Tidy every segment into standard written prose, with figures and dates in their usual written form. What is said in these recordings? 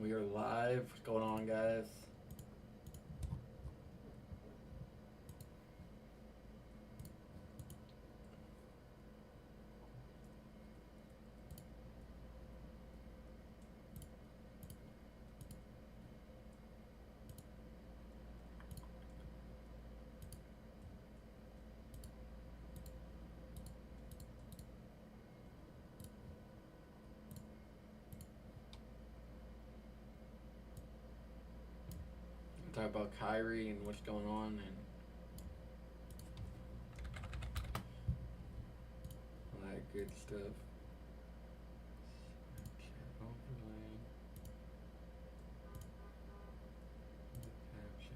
We are live. What's going on, guys? We'll talk about Kyrie and what's going on and all that good stuff. Overlay. Capture.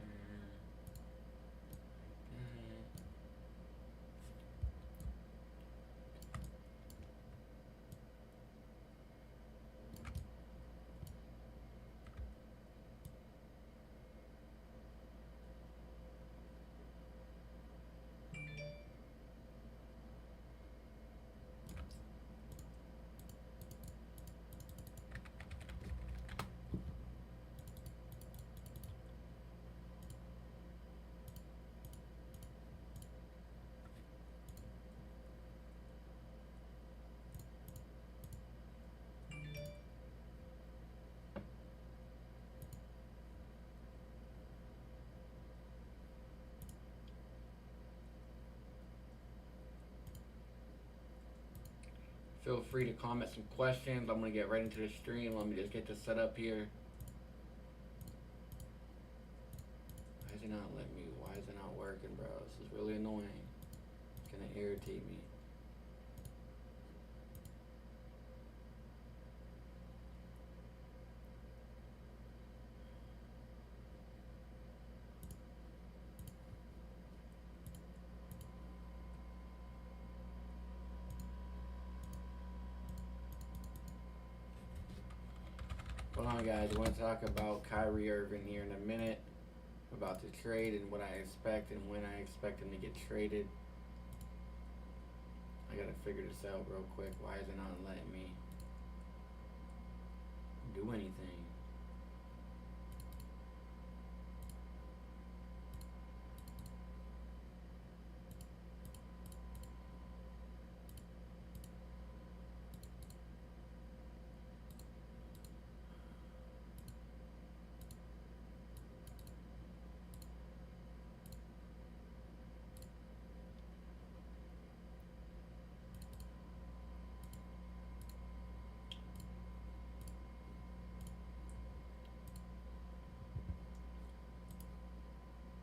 Feel free to comment some questions. I'm gonna get right into the stream. Let me just get this set up here. Why is it not letting me? Why is it not working, bro? This is really annoying. It's gonna irritate me. Hold on, guys. I want to talk about Kyrie Irving here in a minute. About the trade and what I expect and when I expect him to get traded. I gotta figure this out real quick. Why is it not letting me do anything?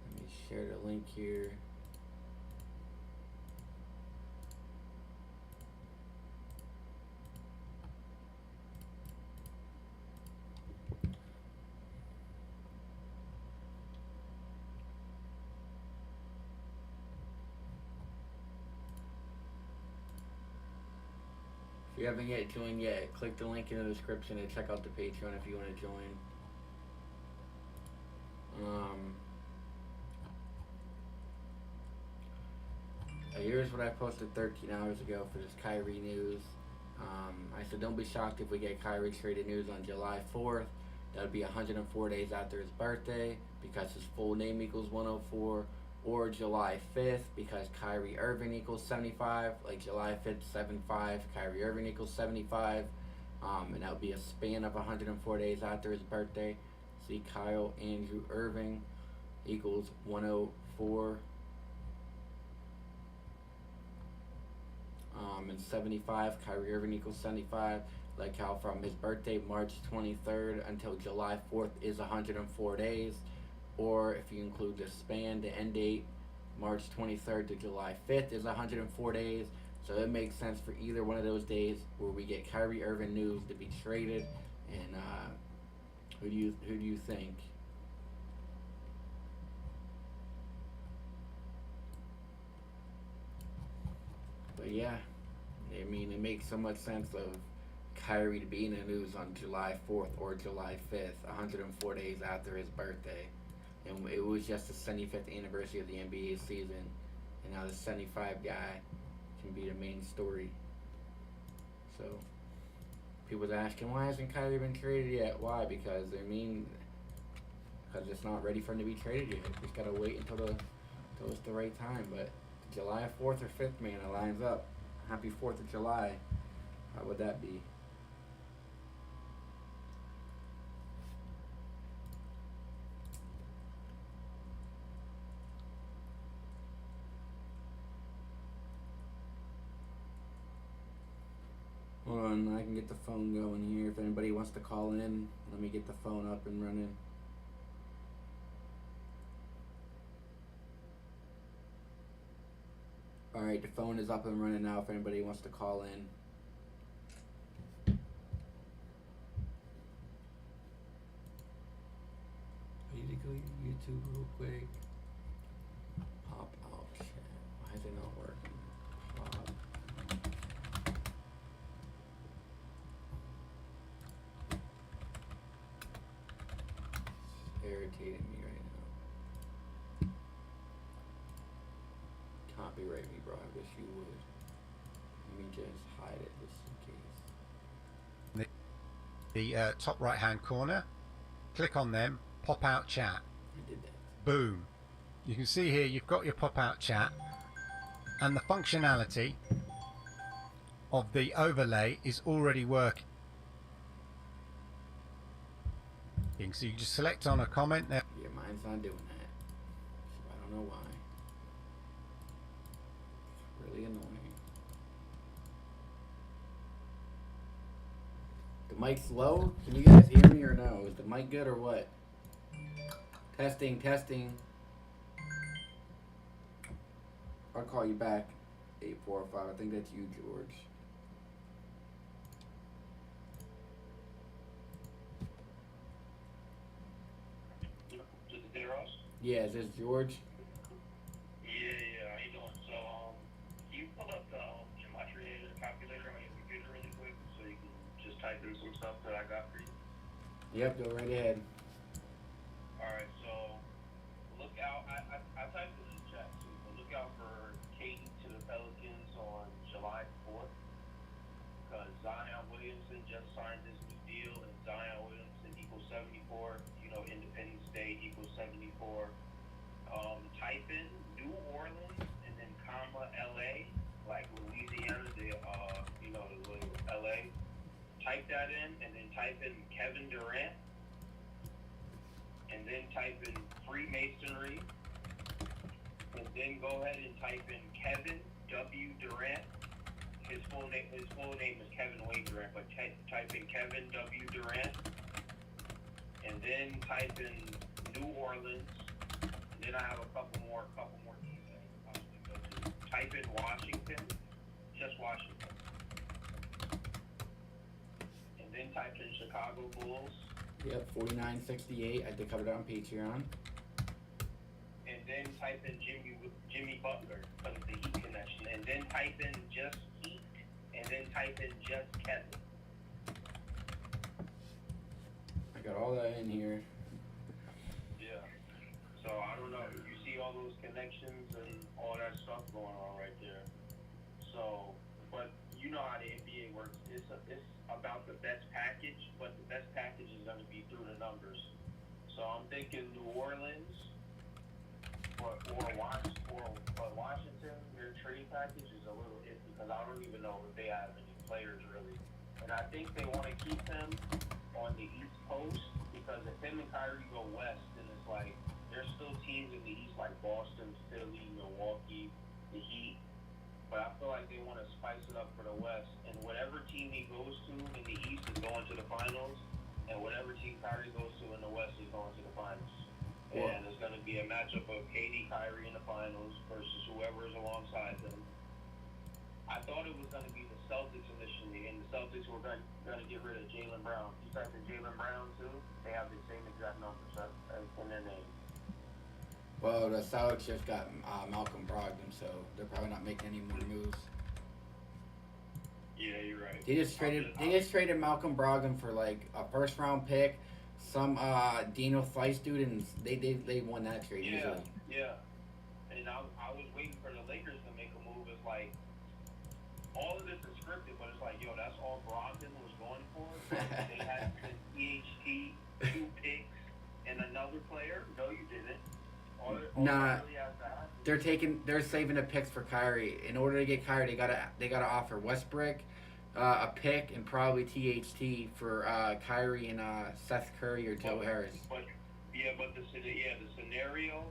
Let me share the link here. If you haven't yet joined yet, click the link in the description and check out the Patreon if you want to join. Here's what I posted 13 hours ago for this Kyrie news. I said, don't be shocked if we get Kyrie traded news on July 4th. That would be 104 days after his birthday because his full name equals 104. Or July 5th because Kyrie Irving equals 75. Like July 5th, 75. Kyrie Irving equals 75. And that would be a span of 104 days after his birthday. See, Kyle Andrew Irving equals 104. And 75, Kyrie Irving equals 75. Like how from his birthday, March 23rd, until July 4th is 104 days. Or if you include the span, the end date, March 23rd to July 5th is 104 days. So it makes sense for either one of those days where we get Kyrie Irving news to be traded. And who do you think? But yeah, I mean, it makes so much sense of Kyrie to be in the news on July 4th or July 5th, 104 days after his birthday. And it was just the 75th anniversary of the NBA season. And now the 75 guy can be the main story. So, People's asking why hasn't Kyrie been traded yet? Why? Because because it's not ready for him to be traded yet. Just gotta wait until it's the right time. But July 4th or 5th, man, it lines up. Happy 4th of July. How would that be? Hold on, I can get the phone going here. If anybody wants to call in, let me get the phone up and running. Alright, the phone is up and running now if anybody wants to call in. I need to go to YouTube real quick. Pop out chat. Why is it not working? Pop. It's irritating me right now. Copyright me, bro. I wish you would. Let me just hide it just in case. The top right hand corner, click on them, pop out chat. I did that. Boom. You can see here you've got your pop out chat, and the functionality of the overlay is already working. So you just select on a comment there. Yeah, mine's not doing that. So I don't know why. It's really annoying. The mic's low? Can you guys hear me or no? Is the mic good or what? Testing, testing. I'll call you back. 845. I think that's you, George. Yeah, is this George? Yeah, how you doing? So, can you pull up the gematria calculator on your computer really quick so you can just type in some stuff that I got for you? Yep, go right ahead. Alright, so, look out, I typed in the chat too, but look out for KD to the Pelicans on July 4th, because Zion Williamson just signed this new deal, and Zion Williamson equals 74, Independence Day equals 74. Type in New Orleans and then comma LA, like Louisiana, the little LA. Type that in and then type in Kevin Durant and then type in Freemasonry and then go ahead and type in Kevin W. Durant. His full name is Kevin Wayne Durant, but type in Kevin W. Durant and then type in New Orleans. Then I have a couple more teams that I could possibly go to. Type in Washington, just Washington. And then type in Chicago Bulls. Yep, 4968. I did cover that on Patreon. And then type in Jimmy Butler because of the Heat connection. And then type in just Heat. And then type in just Kevin. I got all that in here. So I don't know, you see all those connections and all that stuff going on right there. So, but you know how the NBA works. It's about the best package, but the best package is going to be through the numbers. So I'm thinking New Orleans or Washington. Their trade package is a little iffy because I don't even know if they have any players really. And I think they want to keep him on the East Coast because if him and Kyrie go west, then it's like there's still teams in the East like Boston, Philly, Milwaukee, the Heat. But I feel like they want to spice it up for the West. And whatever team he goes to in the East is going to the finals. And whatever team Kyrie goes to in the West is going to the finals. Cool. And it's going to be a matchup of KD, Kyrie in the finals versus whoever is alongside them. I thought it was going to be the Celtics initially. And the Celtics were going to get rid of Jaylen Brown. You type in Jaylen Brown too, they have the same exact numbers in their name. Well, the Celtics just got Malcolm Brogdon, so they're probably not making any more moves. Yeah, you're right. They just traded Malcolm Brogdon for like a first round pick, some Dino Fleiss dude, and they won that trade easily. Yeah. And I was waiting for the Lakers to make a move. It's like all of this is scripted, but it's like, yo, that's all Brogdon was going for. Nah, Really has to happen. they're saving the picks for Kyrie. In order to get Kyrie, they gotta offer Westbrook, a pick, and probably THT for Kyrie and Seth Curry or Joe Harris. But the scenario.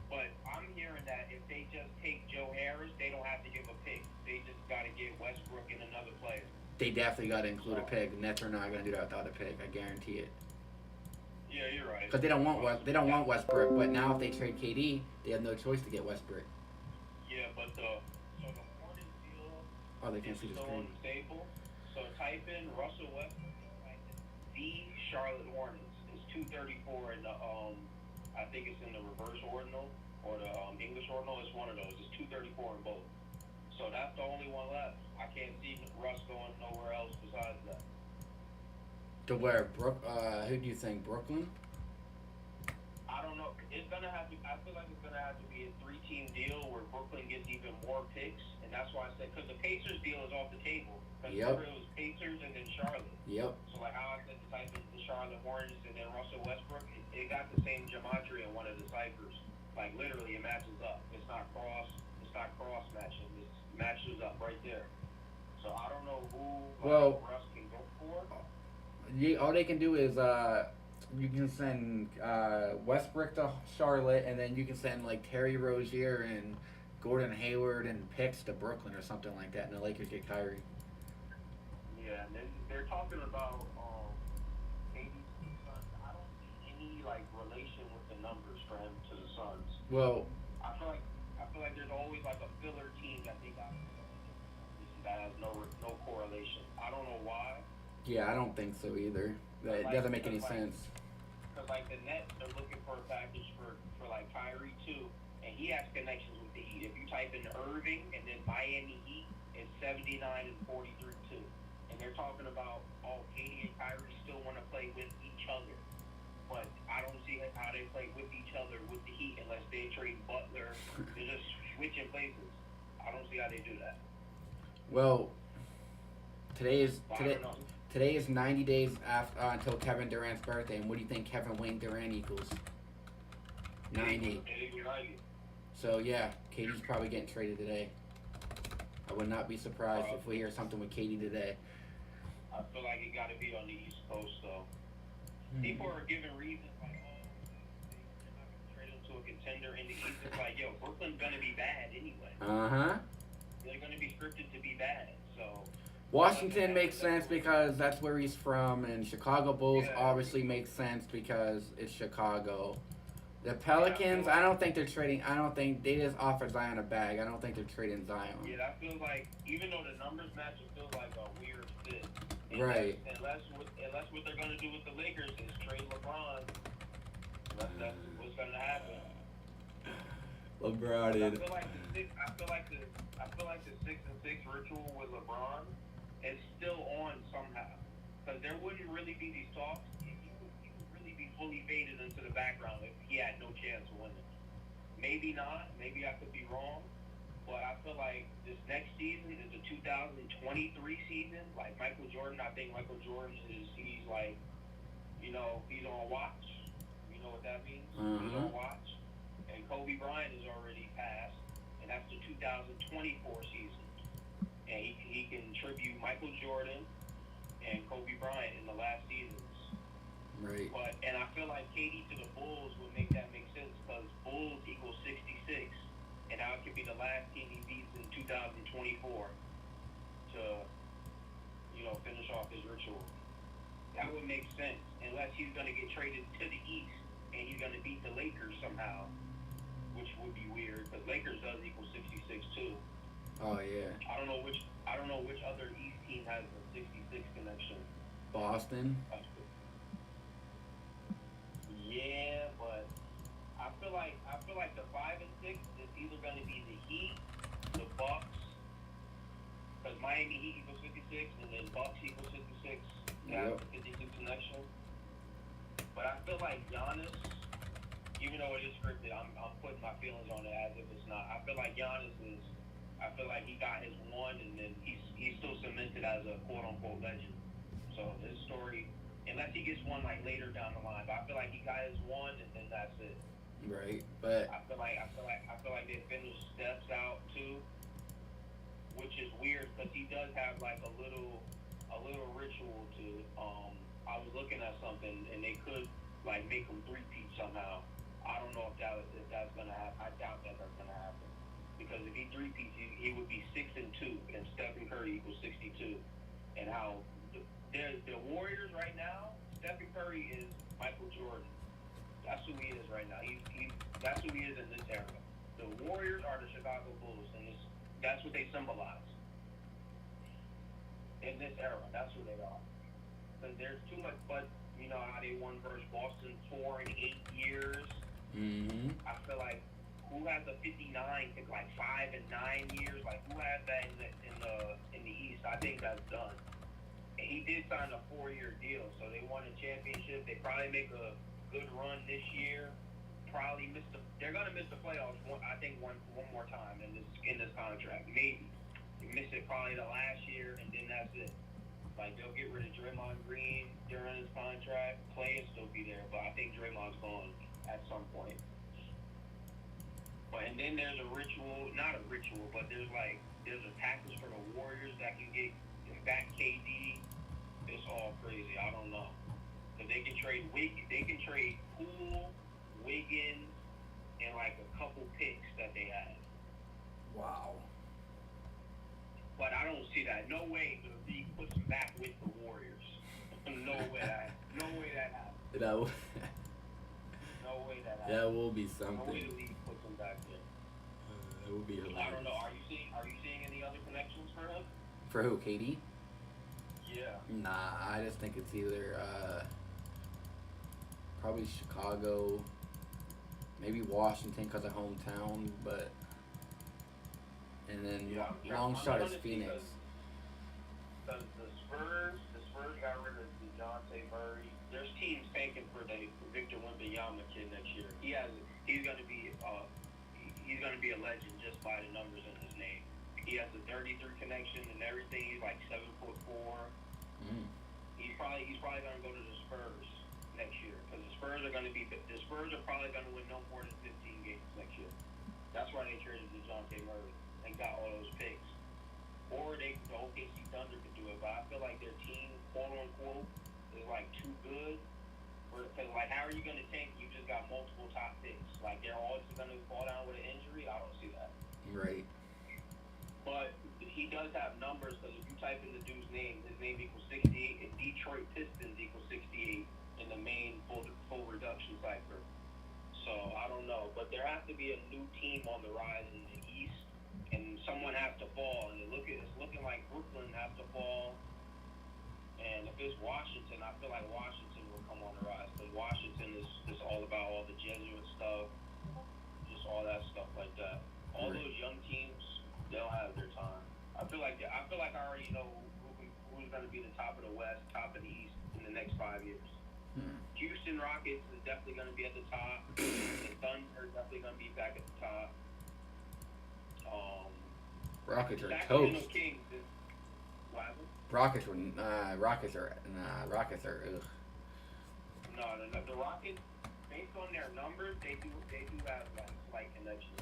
But I'm hearing that if they just take Joe Harris, they don't have to give a pick. They just got to get Westbrook and another player. They definitely gotta include a pick. Nets are not gonna do that without a pick. I guarantee it. Yeah, you're right. Because they don't want Westbrook. But now if they trade KD, they have no choice to get Westbrook. Yeah, but the Hornets deal Oh, they can't is see the still on screen. the table. So type in Russell Westbrook, type in the Charlotte Hornets. It's 234 in the I think it's in the reverse ordinal or the English ordinal. It's one of those. It's 234 in both. So that's the only one left. I can't see Russ going nowhere else besides that. To where? Who do you think? Brooklyn? I don't know. It's gonna have to. I feel like it's gonna have to be a 3-team deal where Brooklyn gets even more picks, and that's why I said because the Pacers deal is off the table. Because Yep. it was Pacers and then Charlotte. Yep. So like how I said to type in the Charlotte Hornets and then Russell Westbrook, it got the same gematria in one of the ciphers. Like literally, it matches up. It's not cross. It's not cross matching. It matches up right there. So I don't know who Russ can go for. All they can do is you can send Westbrook to Charlotte, and then you can send like Terry Rozier and Gordon Hayward and picks to Brooklyn or something like that, and the Lakers get Kyrie. Yeah, and then they're talking about KD's Suns. I don't see any like relation with the numbers for him to the Suns. Well, I feel like there's always like a filler team that they got that has no correlation. I don't know why. yeah, I don't think so either. That doesn't make any sense. Because like the Nets are looking for a package for like Kyrie too, and he has connections with the Heat. If you type in Irving and then Miami Heat, it's 79 and 43 too. And they're talking about KD and Kyrie still want to play with each other, but I don't see how they play with each other with the Heat unless they trade Butler. They're just switching places. I don't see how they do that. Well, today I don't know. is 90 days after until Kevin Durant's birthday, and what do you think Kevin Wayne Durant equals? 90. So yeah, KD's probably getting traded today. I would not be surprised if we hear something with KD today. I feel like it got to be on the East Coast though. People are giving reasons like, they're not going to trade him to a contender in the East. It's like, yo, Brooklyn's going to be bad anyway. They're going to be scripted to be bad. So Washington makes sense because that's where he's from, and Chicago Bulls obviously makes sense because it's Chicago. The Pelicans, I don't think they're trading. I don't think they just offered Zion a bag. I don't think they're trading Zion. Yeah, that feels like, even though the numbers match, it feels like a weird fit. Right. Unless what they're going to do with the Lakers is trade LeBron. That's what's going to happen. LeBron. I feel like the 6-6 ritual with LeBron is still on somehow, because there wouldn't really be these talks. He would really be fully faded into the background if he had no chance of winning. Maybe not. Maybe I could be wrong. But I feel like this next season is a 2023 season. Like Michael Jordan, I think Michael Jordan he's like, he's on watch. You know what that means? He's on watch. And Kobe Bryant is already passed, and that's the 2024 season. And he can tribute Michael Jordan and Kobe Bryant in the last seasons. Right. And I feel like KD to the Bulls would make sense because Bulls equals 66. And now it could be the last team he beats in 2024 to, finish off his ritual. That would make sense, unless he's going to get traded to the East and he's going to beat the Lakers somehow, which would be weird, because Lakers does equal 66 too. Oh yeah. I don't know which other East team has a 66 connection. Boston. Yeah, but I feel like the 5 and 6 is either going to be the Heat, the Bucks, because Miami Heat equals 56, and then Bucks equals 56. That's the 56 connection. But I feel like Giannis, even though it is scripted, I'm putting my feelings on it as if it's not. I feel like Giannis I feel like he got his one, and then he's still cemented as a quote unquote legend. So his story, unless he gets one like later down the line, but I feel like he got his one, and then that's it. Right, but I feel like they finished Steps out too, which is weird because he does have like a little ritual to. I was looking at something and they could like make him three-peat somehow. I don't know if that's gonna happen. I doubt that that's gonna happen because if he three-peats, he would be 6-2, and Stephen Curry equals 62. And how the Warriors right now, Stephen Curry is Michael Jordan. That's who he is right now. That's who he is in this era. The Warriors are the Chicago Bulls, and that's what they symbolize in this era. That's who they are. Because there's too much, but you know how they won versus Boston 4 in 8 years. mm-hmm. I feel like who has a 59 in like 5 and 9 years? Like who has that in the East? I think that's done. And he did sign a 4-year deal, so they won a championship. They probably make a good run this year. Probably they're gonna miss the playoffs. I think one more time in this contract. Maybe they miss it probably the last year, and then that's it. Like they'll get rid of Draymond Green during his contract. Clay will still be there, but I think Draymond's gone at some point. But and then there's a ritual, not a ritual, but there's a package for the Warriors that can get back KD. It's all crazy. I don't know. But they can trade Poole, Wiggins, and like a couple picks that they had. Wow. But I don't see that. No way the league puts them back with the Warriors. No way that happens. That will, No way that happens. that will be No way something. the league puts them back there. That will be hilarious. I don't know. Are you seeing any other connections for him? For who, KD? Yeah. Nah, I just think it's either probably Chicago, maybe Washington because of hometown, but and then long shot is Phoenix. Because the Spurs got rid of DeJounte Murray. There's teams tanking for Victor Wembanyama kid next year. He's gonna be a legend just by the numbers in his name. He has a 33 connection and everything. He's like 7'4". He's probably gonna go to the Spurs next year because the Spurs are probably gonna win no more than 15 games next year. That's why they traded DeJounte Murray and got all those picks. Or the OKC Thunder could do it, but I feel like their team, quote unquote, is like too good. Because like, how are you gonna tank? You just got multiple top picks. Like they're all just gonna fall down with an injury. I don't see that. Right. But he does have numbers because if you type in the dude's name, his name equals 68, and Detroit Pistons equals 68 in the main full reduction cipher. So I don't know, but there has to be a new team on the rise in the East, and someone has to fall. And it's looking like Brooklyn has to fall. And if it's Washington, I feel like Washington will come on the rise because Washington is all about all the Jesuit stuff, just all that stuff like that. All Right. those young teams, they'll have their time. I feel like I already know who's going to be the top of the West, top of the East in the next 5 years. Houston Rockets is definitely going to be at the top. The Thunder is definitely going to be back at the top. Rockets are Sacramento toast. Kings is what happened? Rockets are ugh. No. The Rockets, based on their numbers, they do have like slight connections.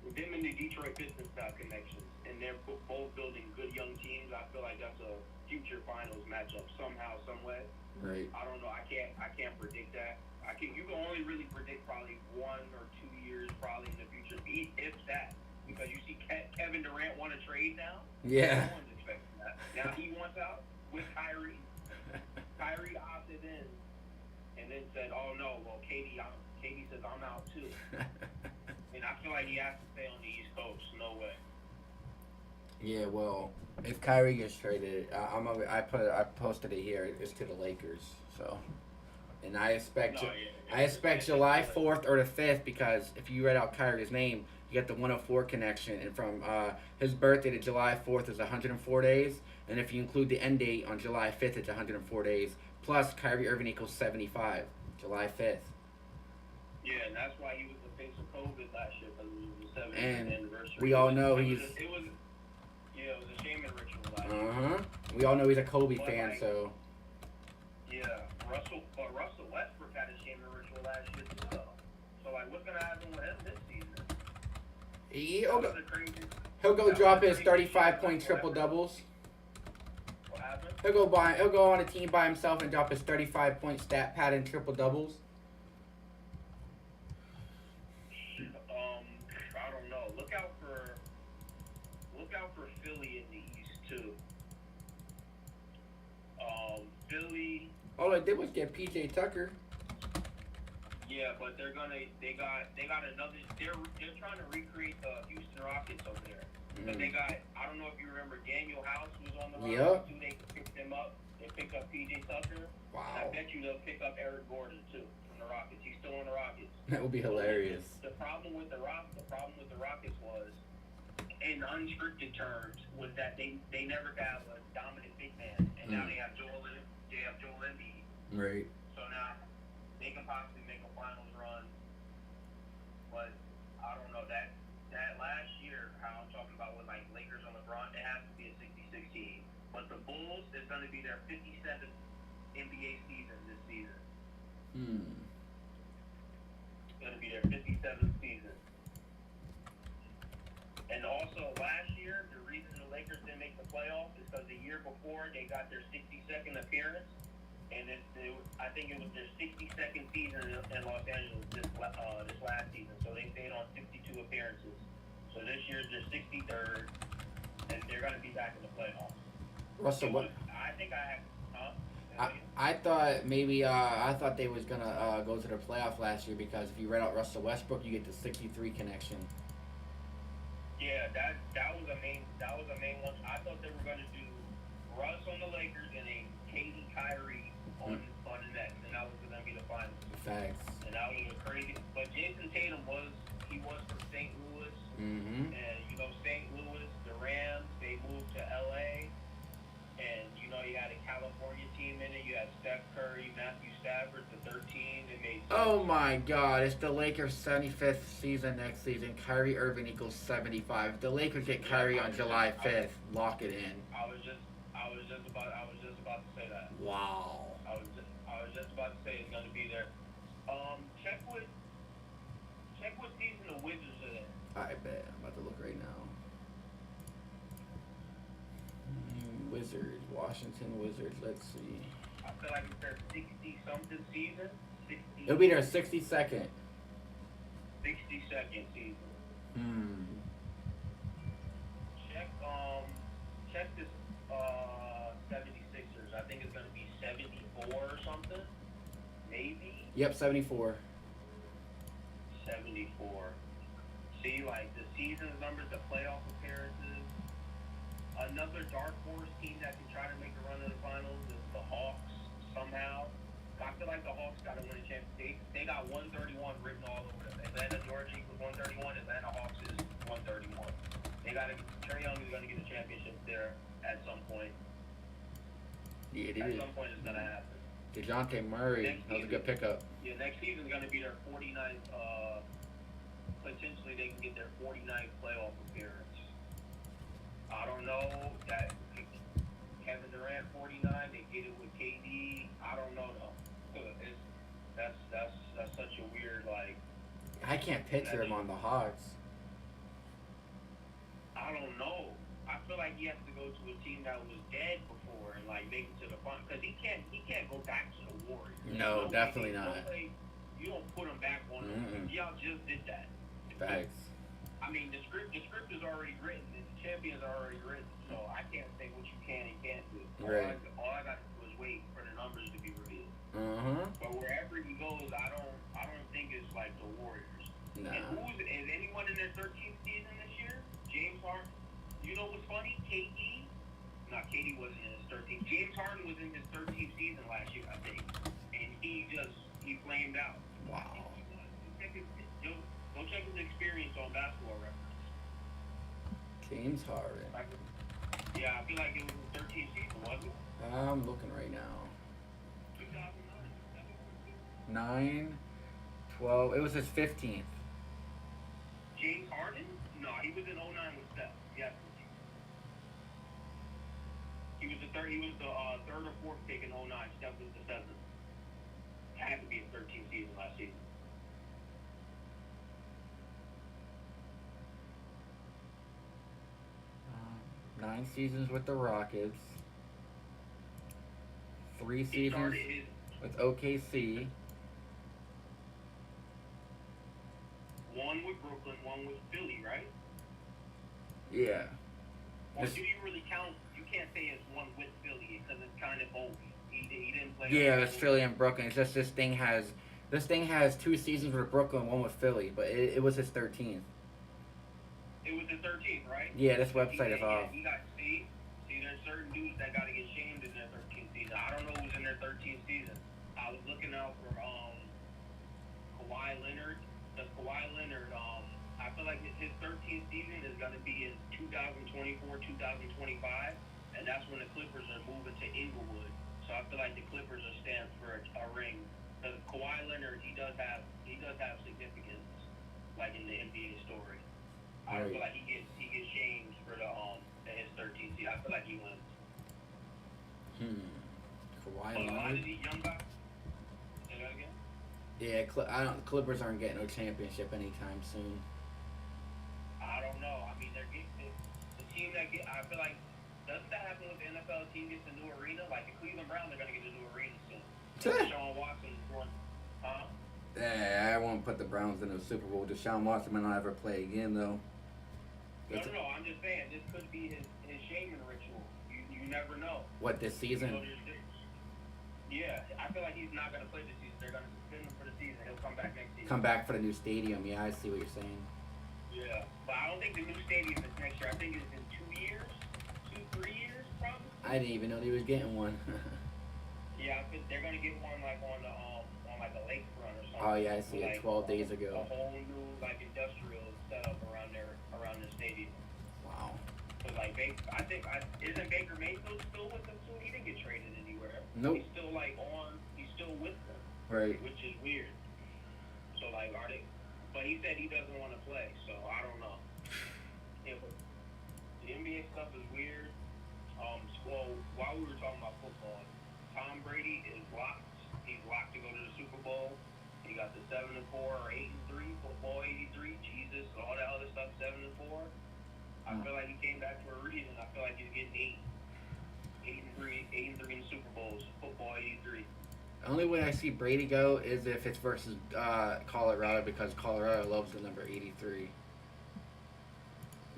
With them and the Detroit Pistons have connections, and they're both building good young teams. I feel like that's a future finals matchup somehow, some way. Right. I don't know. I can't predict that. You can only really predict probably 1 or 2 years probably in the future, if that. Because you see Kevin Durant want to trade now. Yeah. No one's expecting that. Now he wants out with Kyrie. Kyrie opted in, and then said, "Oh no, well KD says I'm out too." And I feel like he has to stay on the East Coast. No way. Yeah, well, if Kyrie gets traded, I posted it here. It's to the Lakers, so, and I expect July 4th or the 5th because if you read out Kyrie's name, you get the 104 connection, and from his birthday to July 4th is 104 days, and if you include the end date on July 5th, it's 104 days. Plus, Kyrie Irving equals 75, July 5th. Yeah, and that's why he was the face of COVID last year because it was the 70th And anniversary. we all know it he's. was a shaming ritual last year. We all know he's a Kobe But fan, like, so. Yeah, Russell Westbrook had a shaming ritual last year too, though. So like, what's gonna happen with him this season? He'll go drop his 35-point triple doubles. What happened? He'll go on a team by himself and drop his 35-point stat pad and triple doubles. I don't know. Look out for Philly in the East too. Philly. All they did was get PJ Tucker. Yeah, but they got another. They're trying to recreate the Houston Rockets over there. But they got, I don't know if you remember Daniel House was on the Rockets too. They picked him up. They picked up PJ Tucker. Wow. And I bet you they'll pick up Eric Gordon too from the Rockets. He's still on the Rockets. That would be hilarious. The problem with the Rockets was, in unscripted terms, was that they never got a dominant big man, and now they have Joel Embiid. Right. So now they can possibly make a finals run, but I don't know that last year, how I'm talking about with like Lakers on LeBron, it has to be a 66 team. But the Bulls is going to be their 57th NBA season this season. It's going to be their 57th season. And also last year, the reason the Lakers didn't make the playoffs is because the year before they got their 62nd appearance. And I think it was their 62nd season in Los Angeles this last season. So they stayed on 62 appearances. So this year's their 63rd, and they're going to be back in the playoffs. Russell, what? I think I have. I thought maybe I thought they was gonna go to the playoff last year because if you read out Russell Westbrook, you get the 63 connection. Yeah, that was a main one. I thought they were going to do Russ on the Lakers and then KD Kyrie on the Nets, and that was going to be the finals. Facts. And that was crazy. But Jason Tatum was from St. Louis, and St. Louis, the Rams, they moved to LA, and you had a California team in it. You had Steph Curry, Matthew Stafford, the 13. They made. Oh my God! It's the Lakers' 75th season next season. Kyrie Irving equals 75. If the Lakers get Kyrie on July 5th, lock it in. I was just about to say that. Wow. I was just about to say it's going to be there. Check what season the Wizards are in. I bet. I'm about to look right now. Wizards, Washington Wizards. Let's see. I feel like it's their 60-something season. It'll be their 62nd. 62nd season. Check this 76ers. I think it's going to be 74 or something. Maybe. Yep, 74. 74. See, like the season's numbers, the playoff appearances. Another dark horse team that can try to make a run to the finals is the Hawks somehow. I feel like the Hawks got to win a championship. They got 131 written all over them. Atlanta Georgia equals 131. Atlanta Hawks is 131. They got to. Trae Young is going to get a championship there at some point. Yeah, it at is. some point, it's going to happen. DeJounte Murray. That was a good pickup. Yeah, next season's going to be their 49th. Potentially, they can get their 49th playoff appearance. I don't know that Kevin Durant 49. They get it with KD. I don't know though. That's such a weird like. I can't picture him on the Hawks. I don't know. I feel like he has to go to a team that was dead before and like make it to the final because he can't go back to the Warriors. No, definitely not. You don't put him back on them. Y'all just did that. Facts. I mean, the script is already written. The champions are already written. So I can't say what you can and can't do. Right. All I got to do is wait for the numbers to be revealed. But wherever he goes, I don't think it's like the Warriors. Nah. And is anyone in their 13th season this year? James Harden. You know what's funny? KD wasn't in his 13th. James Harden was in his 13th season last year, I think, and he flamed out. Wow. Go check his experience on Basketball Reference. James Harden. Yeah, I feel like it was his 13th season, wasn't it? I'm looking right now. 2009. 9, 12. It was his 15th. James Harden? No, he was in 09 with Steph. Yes. He was the third or fourth pick in 09. Steph was the seventh. had to be a 13 season last season. Uh, 9 seasons with the Rockets. 3 He seasons started his with OKC. one with Brooklyn, one with Philly, right? Yeah. Or This- do you really count? You can't say it's one with Philly because it's kind of both. He didn't play. Yeah, it's Philly and Brooklyn. It's just this thing has 2 seasons with Brooklyn, one with Philly, but it was his 13th. It was the 13th, right? Yeah, this website is off. He got see. There's certain dudes that got to get shamed in their 13th season. I don't know who's in their 13th season. I was looking out for Kawhi Leonard. Because Kawhi Leonard, I feel like his 13th season is going to be in 2024, 2025, and that's when the Clippers are moving to Inglewood. So I feel like the Clippers are stamped for a ring. Because Kawhi Leonard, he does have significance, like in the NBA story. I Right. feel like he gets shamed for his 13th season. I feel like he wins. Kawhi But a lot of Leonard. these young guys. Say that again. Yeah, Clippers aren't getting no championship anytime soon. I don't know. I mean, they're getting the team that get. I feel like doesn't that happen with the NFL team gets a new arena? Like the Cleveland Browns are gonna get a new arena soon. Deshaun Watson is going. Huh? Yeah, I won't put the Browns in the Super Bowl. Deshaun Watson might not ever play again though. No. I'm just saying this could be his shaming ritual. You never know. What, this season? Yeah, I feel like he's not gonna play this season. They're gonna suspend him for the season. He'll come back next season. Come back for the new stadium. Yeah, I see what you're saying. Yeah, but I don't think the new stadium is next year. I think it's in 2 years, 3 years probably. I didn't even know they was getting one. Yeah, I think they're gonna get one like on like a lakefront or something. Oh yeah, I see it Like, 12 days A ago. whole new like industrial setup around the stadium. Wow. So like isn't Baker Mayfield still with them too? He didn't get traded anywhere. Nope. He's still he's still with them, Right. which is weird. So like are they? But he said he doesn't want to play, so I don't know. Yeah, but the NBA stuff is weird. Well, while we were talking about football, Tom Brady is locked. He's locked to go to the Super Bowl. He got the 7-4 or 8-3 football 83. Jesus, all that other stuff 7-4. I feel like he came back for a reason. I feel like he's getting 8-3 in the Super Bowls. Football 83. The only way I see Brady go is if it's versus Colorado, because Colorado loves the number 83.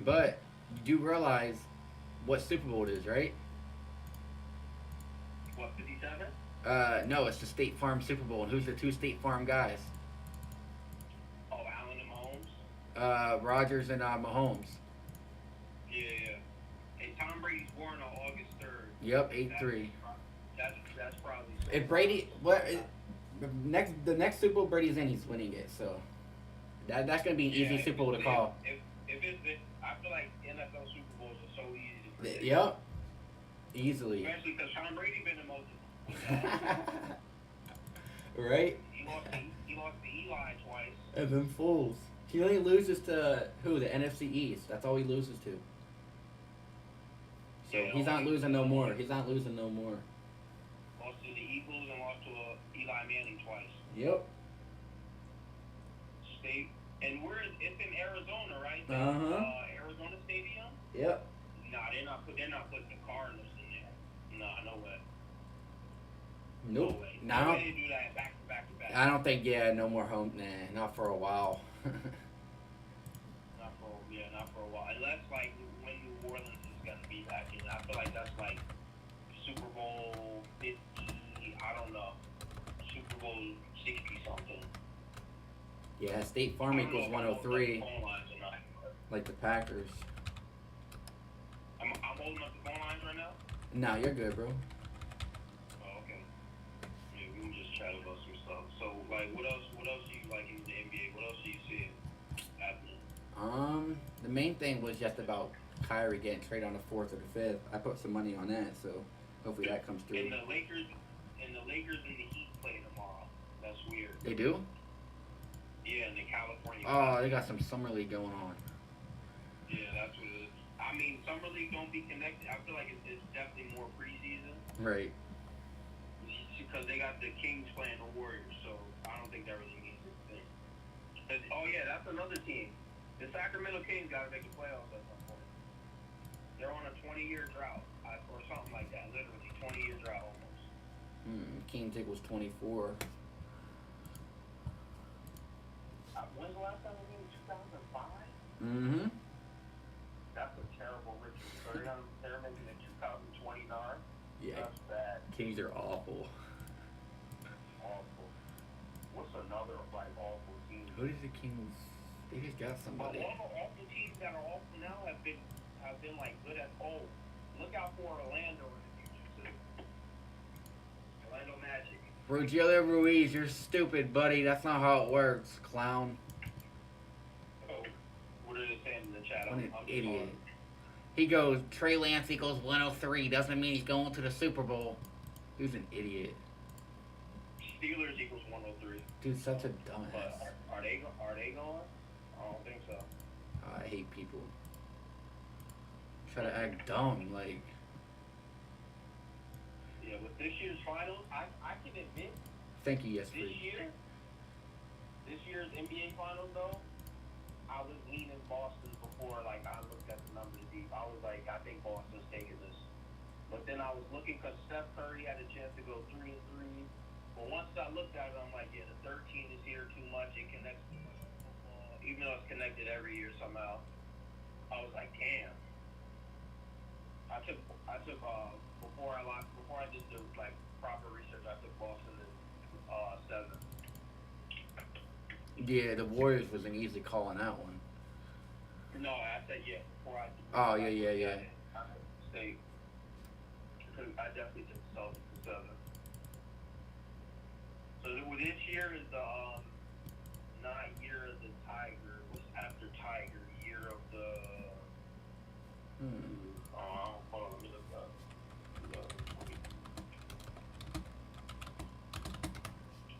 But you do realize what Super Bowl it is, right? What, 57? No, it's the State Farm Super Bowl. And who's the 2 State Farm guys? Oh, Allen and Mahomes? Rodgers and Mahomes. Yeah. And Tom Brady's born on August 3rd. Yep, 8-3. That's probably. If Brady, the next Super Bowl Brady's in, he's winning it. So that's gonna be an easy Super Bowl to call. If I feel like NFL Super Bowls are so easy to predict. Yep, easily. Especially because Tom Brady been in most of them. Right? He lost to Eli twice. And them fools. He only loses to who? The NFC East. That's all he loses to. So Yeah, he's not losing no more. He's not losing no more. Lost to the Eagles and lost to Eli Manning twice. Yep. State. And it's in Arizona, right? Arizona Stadium? Yep. Nah, they're not putting the Cardinals in there. Nah, no way. Nope. No way. No, No way they do that back to back to back. I don't think. Yeah, no more home. Nah, not for a while. Not for a while. Unless like when New Orleans is gonna be back in. I feel like that's like Super Bowl 50. I don't know. Super Bowl 60 something. Yeah, State Farm equals 103, Phone lines or not. like the Packers. I'm holding up the phone lines right now. Nah, you're good, bro. Oh, okay. Yeah, we can just chat about some stuff. So, like, what else do you like in the NBA? What else do you see happening? The main thing was just about Kyrie getting traded on the 4th or the 5th. I put some money on that, so hopefully that comes through. And the Lakers and the Heat play tomorrow. That's weird. They do? Yeah, in the California. Oh, they got some summer league going on. Yeah, that's what it is. I mean, summer league don't be connected. I feel like it's definitely more preseason. Right. because they got the Kings playing the Warriors, so I don't think that really means anything. Oh yeah, that's another team. The Sacramento Kings got to make the playoffs at some point. They're on a 20-year drought, or something like that. Literally 20-year drought almost. Kings equals 24. When's the last time we won? 2005. Mm-hmm. That's a terrible Richard. So they're making it 2029. Yeah. That's bad. Kings are awful. Awful. What's another awful team? Who is the Kings? They just got somebody. All the awful teams that are awful now have been like good at home. Look out for Orlando in the future too. Orlando Magic. Rogelio Ruiz, you're stupid, buddy. That's not how it works, clown. Oh, what are they saying in the chat? What an idiot. He goes, Trey Lance equals 103. Doesn't mean he's going to the Super Bowl. Who's an idiot? Steelers equals 103. Dude, such a dumbass. But are they going? I don't think so. I hate people. Try to act dumb, like. Yeah, with this year's finals, I can admit. Thank you, yes, This please. year's NBA finals though, I was leaning Boston before I looked at the numbers deep. I was like, I think Boston's taking this. But then I was looking because Steph Curry had a chance to go 3-3. But once I looked at it, I'm like, yeah, the 13 is here too much. It connects too much to football, even though it's connected every year somehow. I was like, damn. I took before I did the proper research, I took Boston in 7. Yeah, the Warriors was an easy call on that one. No, I said yeah before I. Oh, yeah. I say, I definitely took the Celtics in 7. So this year is the not year of the Tiger. What's after Tiger? Year of the. Hold on, let me look up.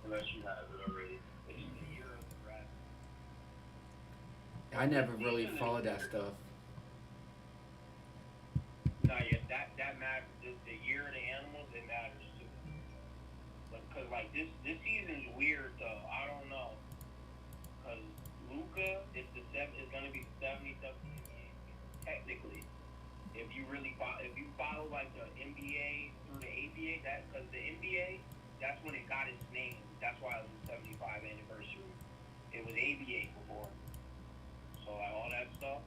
Unless you have it already. It's the year of the rat. I never really followed that stuff. Nah, yeah, that matters. The year of the animals, it matters too. But because this season's weird though. I don't know. Because Luka is gonna be 77 technically. If you follow the NBA through the ABA, because the NBA, that's when it got its name. That's why it was the 75th anniversary. It was ABA before. So all that stuff.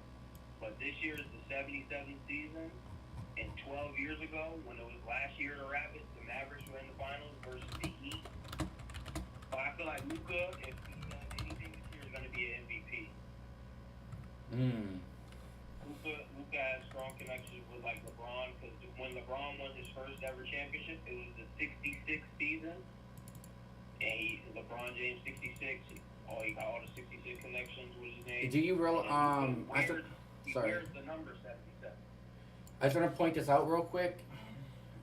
But this year is the 77th season. And 12 years ago, when it was last year the Rapids, the Mavericks were in the finals versus the Heat. But I feel like Luka, if he does anything this year, is going to be an MVP. Luka has strong connections with LeBron, because when LeBron won his first ever championship, it was the 66 season. And LeBron James 66. He got all the 66 connections with his name. Do you real He sorry. wears the number 77. I just want to point this out real quick.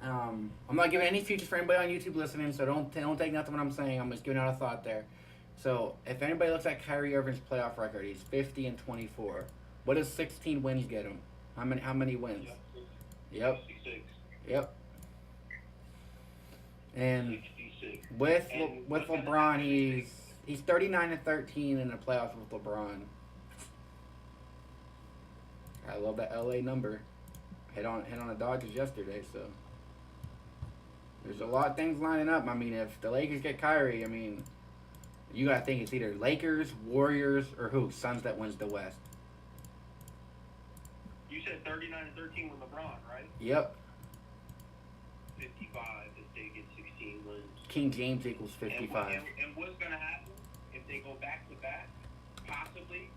I'm not giving any futures for anybody on YouTube listening, so don't take nothing what I'm saying. I'm just giving out a thought there. So if anybody looks at Kyrie Irving's playoff record, he's 50-24. What does 16 wins get him? How many wins? Yep. 66. Yep. And 66. with LeBron, he's 39-13 in the playoffs with LeBron. I love that LA number. Hit on the Dodgers yesterday, so there's a lot of things lining up. I mean, if the Lakers get Kyrie, I mean, you gotta think it's either Lakers, Warriors, or who? Suns that wins the West. You said 39-13 with LeBron, right? Yep. 55 if they get 16 wins. King James equals 55. And what's gonna happen if they go back to back? Possibly.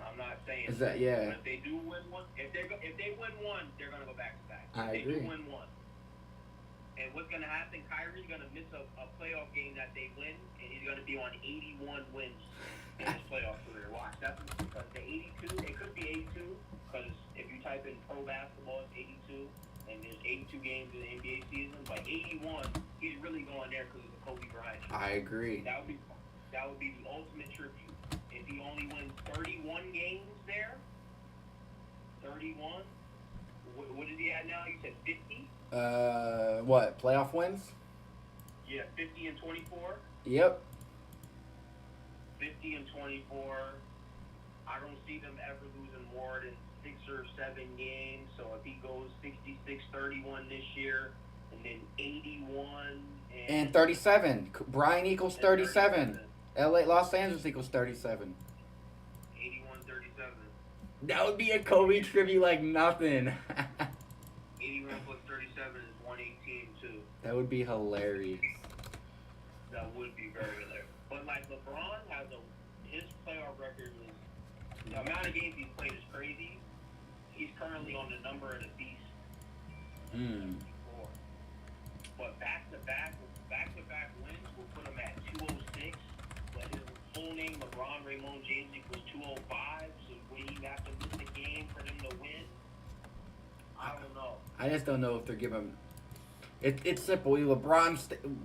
I'm not saying. Is that yeah? But if they do win one, if they win one, they're gonna go back to back. I If agree. they do win one. And what's gonna happen? Kyrie's gonna miss a playoff game that they win, and he's gonna be on 81 wins in his playoff career. Watch, that's because the 82. It could be 82 because if you type in pro basketball, it's 82, and there's 82 games in the NBA season. But 81, he's really going there because of the Kobe Bryant. I agree. That would be the ultimate tribute. If he only wins 31 games there, 31. What is he at now? You said 50. What playoff wins? Yeah, 50 and 24. Yep. 50 and 24. I don't see them ever losing more than 6 or 7 games. So if he goes 66-31 this year, and then 81 And 37. Brian equals 37. LA Los Angeles equals 37. 81-37. That would be a Kobe tribute like nothing. 81 plus 37 is 118 too. That would be hilarious. That would be very hilarious. But like LeBron has his playoff record is the amount of games he's played is crazy. He's currently on the number of the beast. But back-to-back wins will put him at 206. But his full name, LeBron Raymond James, equals 205. So when you have to miss a game for them to win, I don't know. I just don't know if they're giving. It's simple. LeBron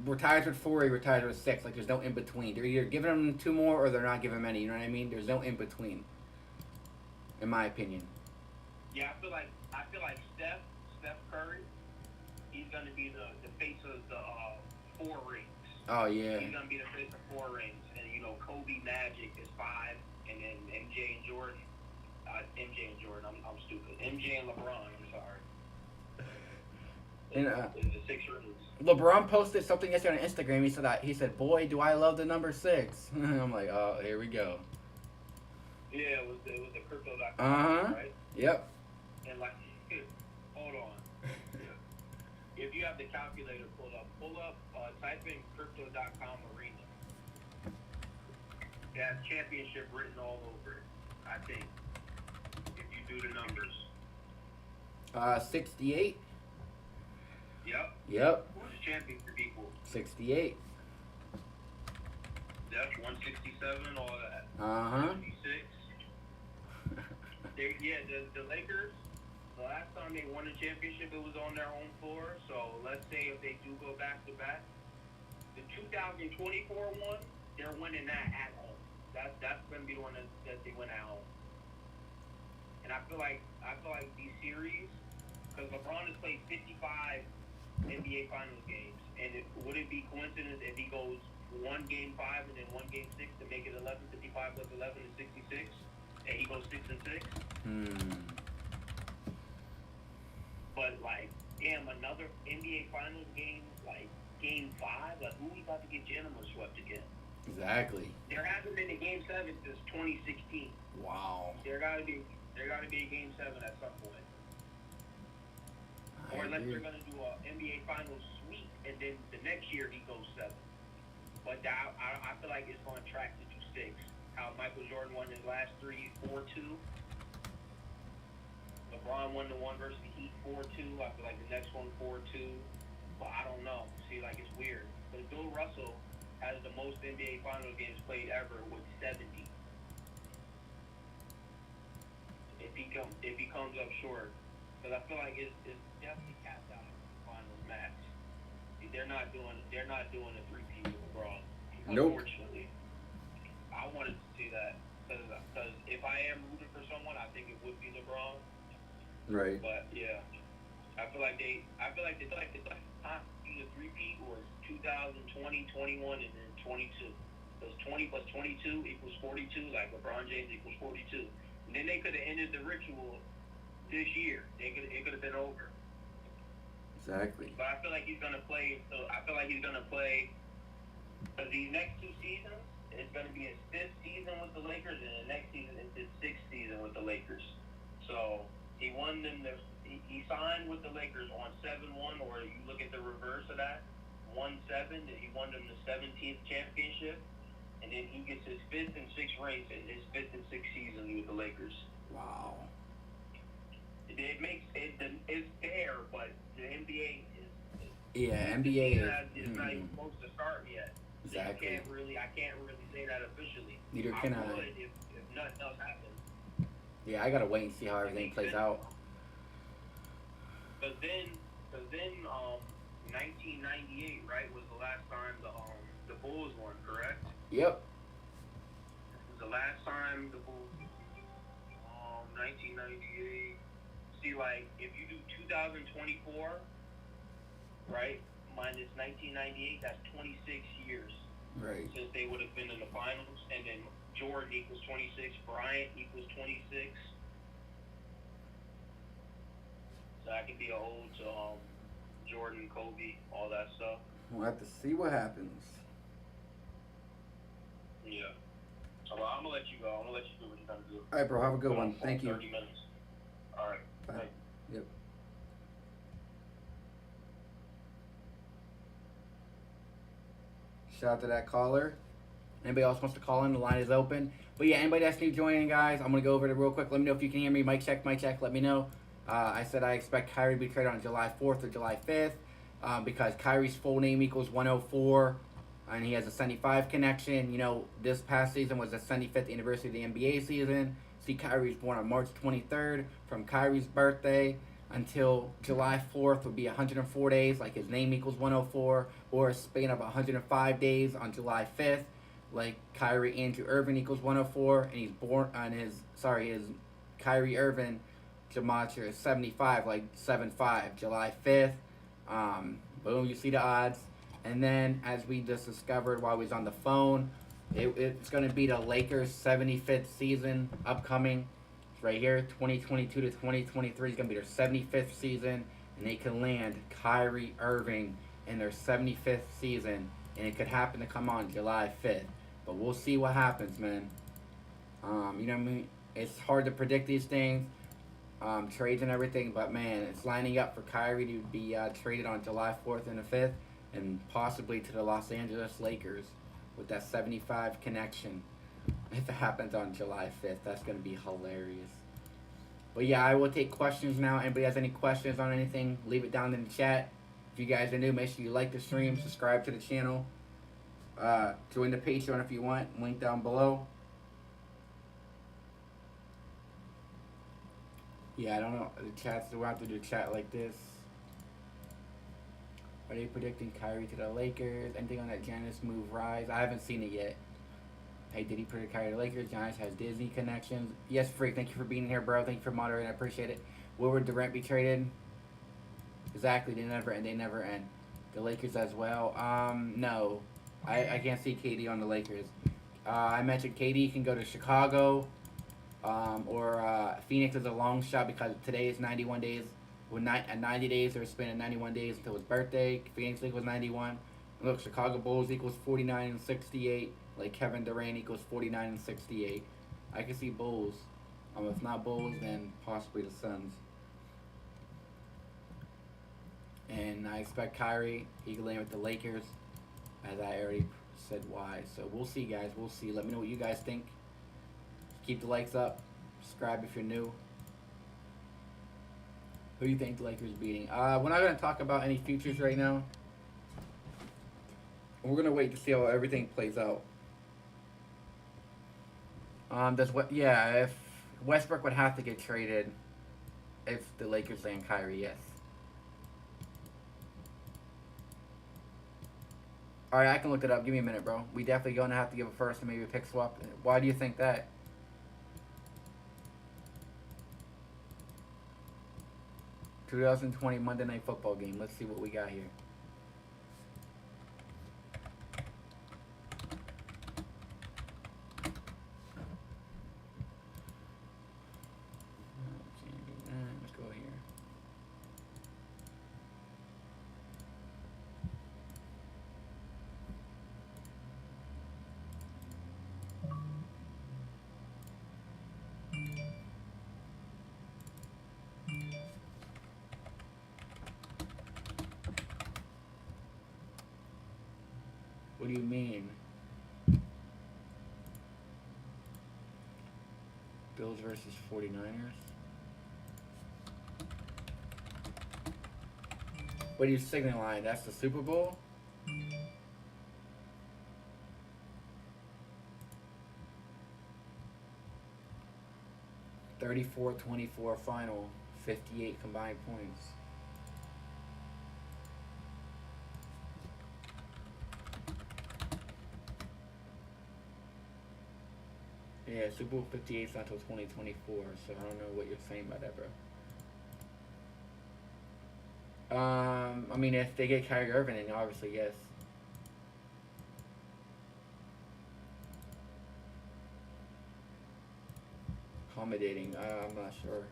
retires with 4, he retires with 6. Like there's no in between. They're either giving him 2 more or they're not giving him any. You know what I mean? There's no in between. In my opinion. Yeah, I feel like Steph Curry, he's gonna be the face of the 4 rings. Oh yeah. He's gonna be the face of 4 rings, and Kobe Magic is 5, and then MJ and Jordan. I'm stupid. MJ and LeBron. I'm sorry. And, the 6 rings. LeBron posted something yesterday on Instagram. He said, "Boy, do I love the number 6." I'm like, oh, here we go. Yeah, it was the crypto.com, right? Yep. And like, hold on. If you have the calculator pull up, type in crypto.com arena. It has championship written all over it, I think. If you do the numbers. 68. Yep. Who's the championship equal? 68. That's 167, all that. 56. The Lakers, the last time they won a championship, it was on their home floor. So let's say if they do go back to back, the 2024 one, they're winning that at home. That's going to be the one that they win at home. And I feel like these series, because LeBron has played 55 NBA Finals games, and would it be coincidence if he goes 1 game 5 and then 1 game 6 to make it 11? 55 plus 11 is 66, and he goes 6 and 6? But like, damn, another NBA Finals game, like game 5, like who we about to get gentlemen swept again? Exactly. There hasn't been a game 7 since 2016. Wow. There gotta be a game 7 at some point. Or unless they're gonna do a NBA Finals sweep, and then the next year he goes 7. But I feel like it's on track to do 6. How Michael Jordan won his last 3, 4-2. LeBron won the one versus the Heat 4-2. I feel like the next one 4-2. But I don't know. See, like it's weird. But Bill Russell has the most NBA Finals games played ever with 70. If he comes up short, because I feel like it's definitely capped out in the finals match. They're not doing a 3-peat with LeBron. Nope. Unfortunately, I wanted to see that because if I am rooting for someone, I think it would be LeBron. Right. But yeah, I feel like the time to do the 3-peat was 2020, 21, and then 22. Because 20 plus 22 equals 42. Like LeBron James equals 42. And then they could have ended the ritual this year. It could have been over. Exactly. But I feel like he's gonna play. So I feel like he's gonna play. Because these next 2 seasons, it's gonna be his 5th season with the Lakers, and the next season is his 6th season with the Lakers. So he won them. He signed with the Lakers on 7-1, or you look at the reverse of that, 1-7. He won them the 17th championship, and then he gets his 5th and 6th rings in his 5th and 6th season with the Lakers. Wow. It makes it's fair, but the NBA is NBA is not even supposed to start yet. So Exactly. I can't really say that officially. Neither can I. Would if nothing else happens. Yeah, I gotta wait and see how everything plays out. But then 1998, right, was the last time the Bulls won, correct? Yep. It was the last time the Bulls 1998. See, like, if you do 2024, right? Minus 1998, that's 26 years Right. since they would have been in the finals. And then Jordan equals 26, Bryant equals 26. So that could be a ode to Jordan, Kobe, all that stuff. We'll have to see what happens. Yeah. Well, I'm gonna let you go. I'm gonna let you do what you're gonna do. All right, bro. Have a good one. Thank you. 30 minutes. All right. Bye. Thank you. Yep. Shout out to that caller. Anybody else wants to call in? The line is open. But yeah, anybody that's new joining, guys, I'm gonna go over it real quick. Let me know if you can hear me. Mic check, mic check. Let me know. I said I expect Kyrie to be traded on July 4th or July 5th because Kyrie's full name equals 104, and he has a 75 connection. You know, this past season was the 75th anniversary of the NBA season. See, Kyrie was born on March 23rd. From Kyrie's birthday until July 4th would be 104 days, like his name equals 104, or a span of 105 days on July 5th, like Kyrie Andrew Irving equals 104, and he's born on his Kyrie Irving gematria is 75, like 75, July 5th. Boom, you see the odds. And then, as we just discovered while we was on the phone, it's going to be the Lakers' 75th season upcoming. It's right here, 2022 to 2023 is going to be their 75th season, and they can land Kyrie Irving in their 75th season, and it could happen to come on July 5th. But we'll see what happens, man. You know what I mean? It's hard to predict these things. Trades and everything, but man, it's lining up for Kyrie to be traded on July 4th and the 5th, and possibly to the Los Angeles Lakers with that 75 connection. If it happens on July 5th, that's going to be hilarious. But yeah, I will take questions now. Anybody has any questions on anything, leave it down in the chat. If you guys are new, make sure you like the stream, subscribe to the channel. Join the Patreon if you want, link down below. Yeah, I don't know. The chats, we'll have to do a chat like this. Are they predicting Kyrie to the Lakers? Anything on that Giannis move rise? I haven't seen it yet. Hey, did he predict Kyrie to the Lakers? Giannis has Disney connections. Yes, Freak, thank you for being here, bro. Thank you for moderating. I appreciate it. Will Durant be traded? Exactly, they never end. They never end. The Lakers as well. No. I can't see KD on the Lakers. I mentioned KD can go to Chicago. Or Phoenix is a long shot because today is 91 days. At 90 days, they're spending 91 days until his birthday. Phoenix equals 91. And look, Chicago Bulls equals 49 and 68. Like Kevin Durant equals 49 and 68. I can see Bulls. If not Bulls, then possibly the Suns. And I expect Kyrie, he can land with the Lakers, as I already said why. So we'll see, guys. We'll see. Let me know what you guys think. Keep the likes up. Subscribe if you're new. Who do you think the Lakers beating? We're not going to talk about any futures right now. We're going to wait to see how everything plays out. If Westbrook would have to get traded if the Lakers land Kyrie, yes. Alright, I can look it up. Give me a minute, bro. We definitely going to have to give a first and maybe a pick swap. Why do you think that? ...2020 Monday Night Football game. Let's see what we got here. Let's go here. What do you mean? Bills versus 49ers? What are you signaling? That's the Super Bowl? (34-24) final, 58 combined points. Yeah, Super Bowl 58 is not until 2024, so I don't know what you're saying about that, bro. I mean, if they get Kyrie Irving, then obviously yes. Accommodating, I'm not sure.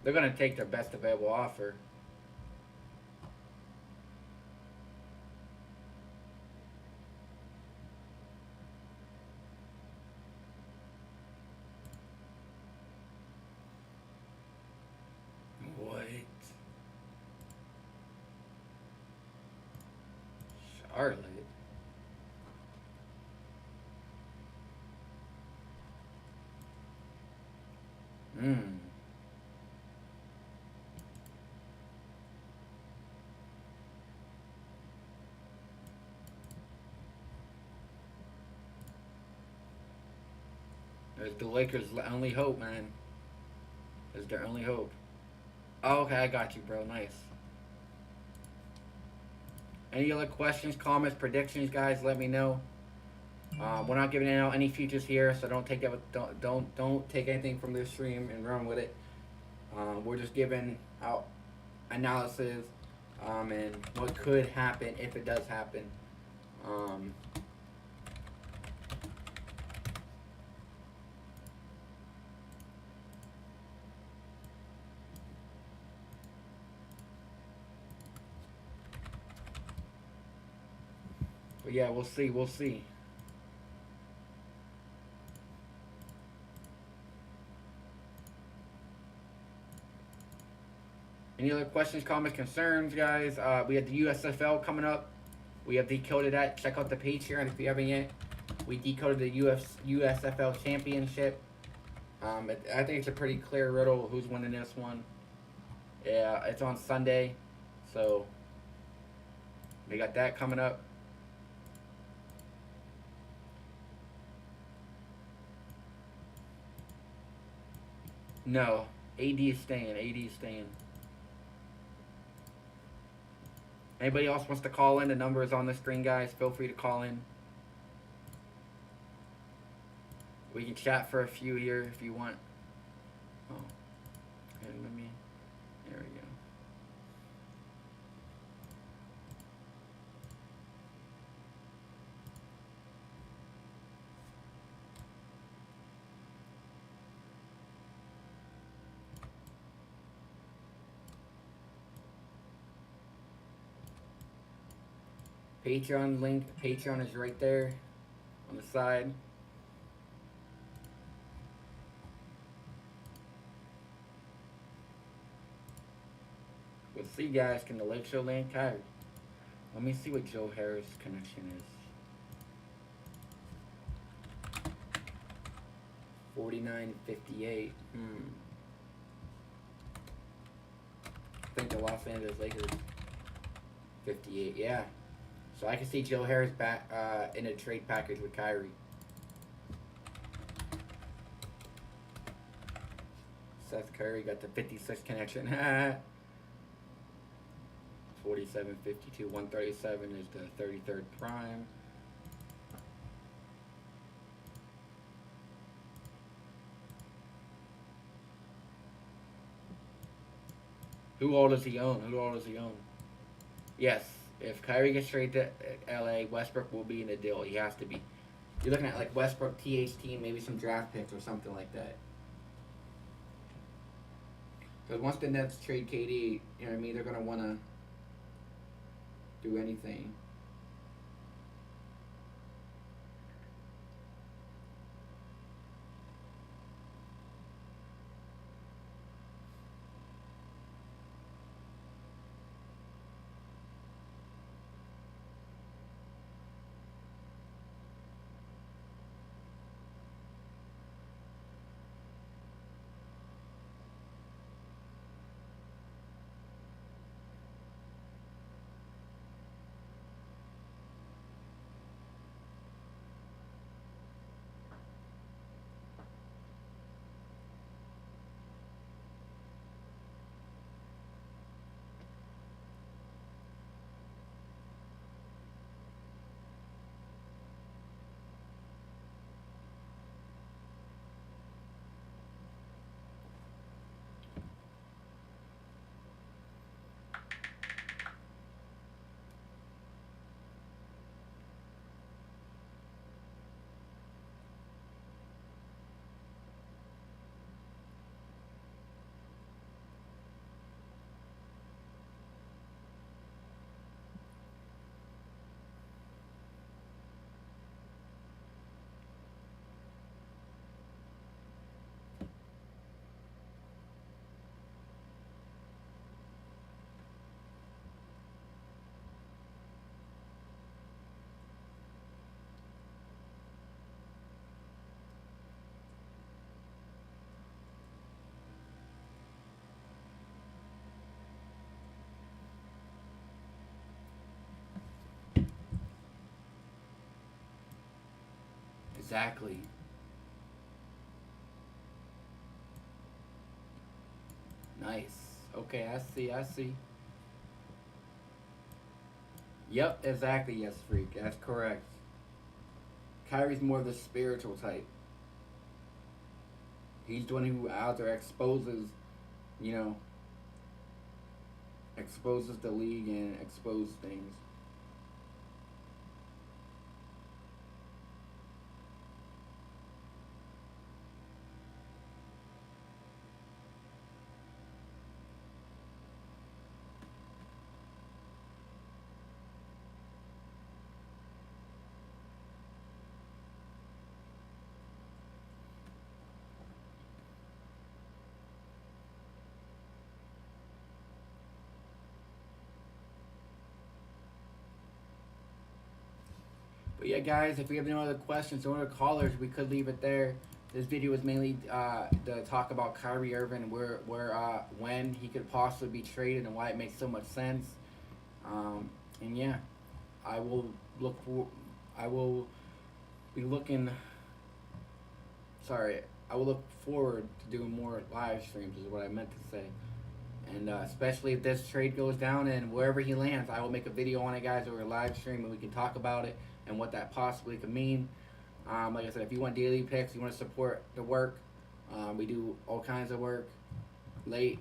They're gonna take their best available offer. What? Charlotte? Hmm. There's the Lakers' only hope, man. Is their only hope. Oh, okay, I got you, bro. Nice. Any other questions, comments, predictions, guys? Let me know. We're not giving out any futures here, so don't take it. Don't take anything from this stream and run with it. We're just giving out analysis and what could happen if it does happen. But yeah, we'll see. We'll see. Any other questions, comments, concerns, guys? We have the USFL coming up. We have decoded that. Check out the page here if you haven't yet. We decoded the USFL championship. I think it's a pretty clear riddle who's winning this one. Yeah, it's on Sunday, so we got that coming up. No, AD is staying. AD is staying. Anybody else wants to call in? The number is on the screen, guys. Feel free to call in. We can chat for a few here if you want. Oh, okay, let me. There we go. Patreon link. Patreon is right there on the side. We'll see, guys. Can the Lake Show land Kyrie? Let me see what Joe Harris' connection is. 49.58. I think the Los Angeles Lakers. 58. Yeah. So I can see Joe Harris back in a trade package with Kyrie. Seth Curry got the 56 connection. 47, 52, 137 is the 33rd prime. Who all does he own? Who all does he own? Yes, if Kyrie gets traded to LA, Westbrook will be in the deal. He has to be. You're looking at like Westbrook, THT, maybe some draft picks or something like that. Because once the Nets trade KD, you know what I mean, they're going to want to do anything. exactly. Nice. Okay, I see. I see. Yep, exactly. Yes, freak. That's correct. Kyrie's more the spiritual type. He's the one who out there exposes, you know, exposes the league and exposes things. But yeah, guys, if we have any other questions or other callers, we could leave it there. This video was mainly to talk about Kyrie Irving, when he could possibly be traded and why it makes so much sense. And yeah, I will look for, I will be looking. Sorry, I will look forward to doing more live streams. Is what I meant to say. And especially if this trade goes down and wherever he lands, I will make a video on it, guys, or a live stream, and we can talk about it and what that possibly could mean. Like I said, if you want daily picks, you want to support the work, we do all kinds of work late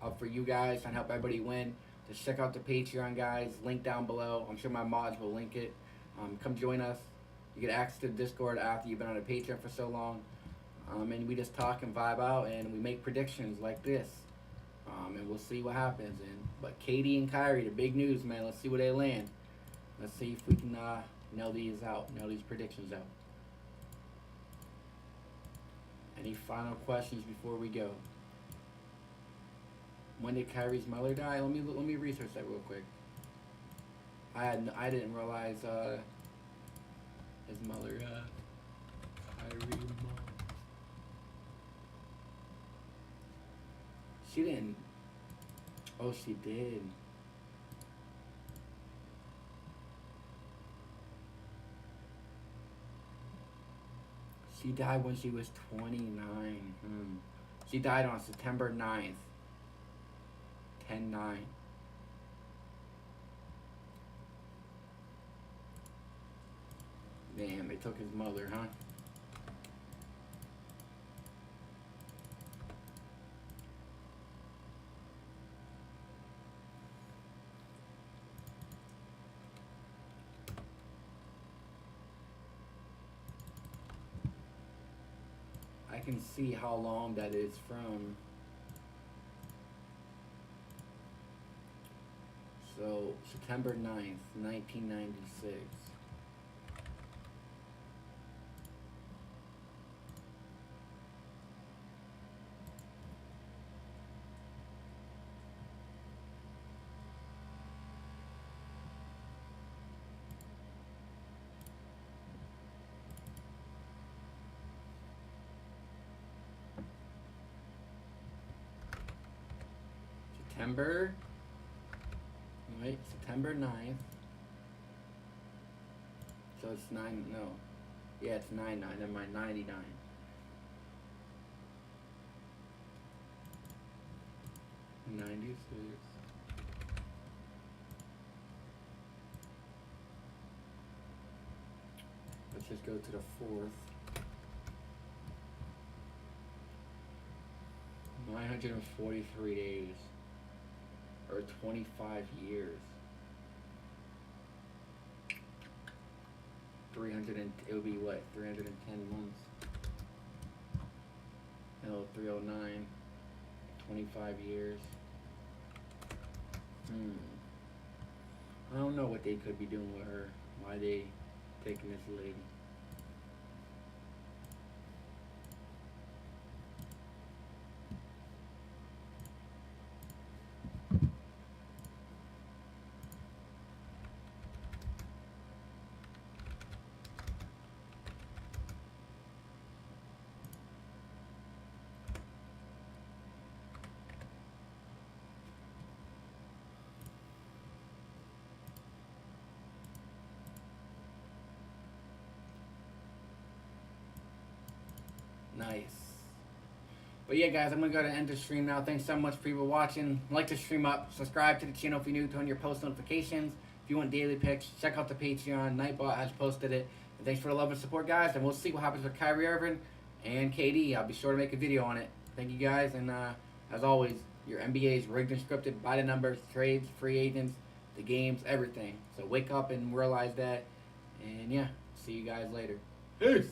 up for you guys and help everybody win. Just check out the Patreon, guys. Link down below. I'm sure my mods will link it. Come join us. You get access to Discord after you've been on a Patreon for so long. And we just talk and vibe out, and we make predictions like this. And we'll see what happens. But Katie and Kyrie, the big news, man. Let's see where they land. Let's see if we can nail these predictions out. Any final questions before we go? When did Kyrie's mother die? Let me research that real quick. I didn't realize his mother, Kyrie mom. She didn't. Oh, she did. She died when she was 29. She died on September 9th. 10/9. Damn, they took his mother, huh? I can see how long that is from. So, September 9th, 1996. September 9th. So it's 9, no. Yeah, it's 9/9, never mind, 99. Let's just go to the 4th. 943 days. Or 25 years. it would be what, 310 months? No, 309. 25 years. I don't know what they could be doing with her. Why they taking this lady. Nice. But yeah, guys, I'm going to go to end the stream now. Thanks so much for people watching. Like the stream up. Subscribe to the channel if you're new to turn your post notifications. If you want daily picks, check out the Patreon. Nightbot has posted it. And thanks for the love and support, guys. And we'll see what happens with Kyrie Irving and KD. I'll be sure to make a video on it. Thank you, guys. And as always, your NBA is rigged and scripted by the numbers, trades, free agents, the games, everything. So wake up and realize that. And yeah, see you guys later. Peace.